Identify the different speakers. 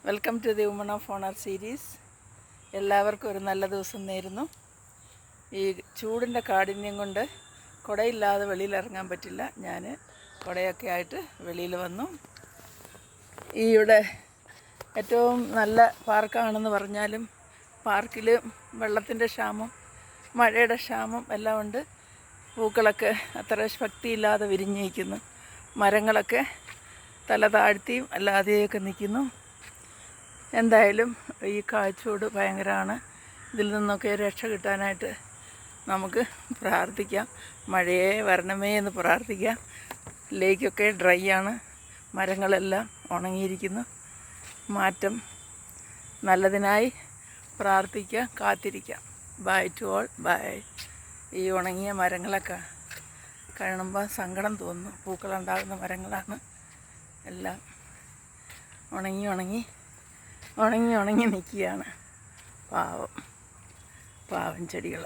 Speaker 1: Welcome to the woman of honour series. എല്ലാവർക്കും ഒരു നല്ല ദിവസം നേരുന്നു. ഈ ചൂടിൻ്റെ കാഠിന്യം കൊണ്ട് കുടയില്ലാതെ വെളിയിലിറങ്ങാൻ പറ്റില്ല. ഞാൻ കുടയൊക്കെ ആയിട്ട് വെളിയിൽ വന്നു. ഇവിടെ ഏറ്റവും നല്ല പാർക്കാണെന്ന് പറഞ്ഞാലും പാർക്കിൽ വെള്ളത്തിൻ്റെ ക്ഷാമം, മഴയുടെ ക്ഷാമം എല്ലാം ഉണ്ട്. പൂക്കളൊക്കെ അത്ര ശക്തിയില്ലാതെ വിരിഞ്ഞിരിക്കുന്നു. മരങ്ങളൊക്കെ തല താഴ്ത്തിയും അല്ലാതെയൊക്കെ നിൽക്കുന്നു. എന്തായാലും ഈ കാഴ്ചയോട് ഭയങ്കരമാണ്. ഇതിൽ നിന്നൊക്കെ രക്ഷ കിട്ടാനായിട്ട് നമുക്ക് പ്രാർത്ഥിക്കാം. മഴയെ വരണമേ എന്ന് പ്രാർത്ഥിക്കാം. ലേക്കൊക്കെ ഡ്രൈ ആണ്, മരങ്ങളെല്ലാം ഉണങ്ങിയിരിക്കുന്നു. മാറ്റം നല്ലതിനായി പ്രാർത്ഥിക്കാം, കാത്തിരിക്കാം. Bye to all, bye. ഈ ഉണങ്ങിയ മരങ്ങളൊക്കെ കാണുമ്പോൾ സങ്കടം തോന്നുന്നു. പൂക്കളുണ്ടാകുന്ന മരങ്ങളാണ് എല്ലാം ഉണങ്ങി നിൽക്കുകയാണ്. പാവം ചെടികൾ.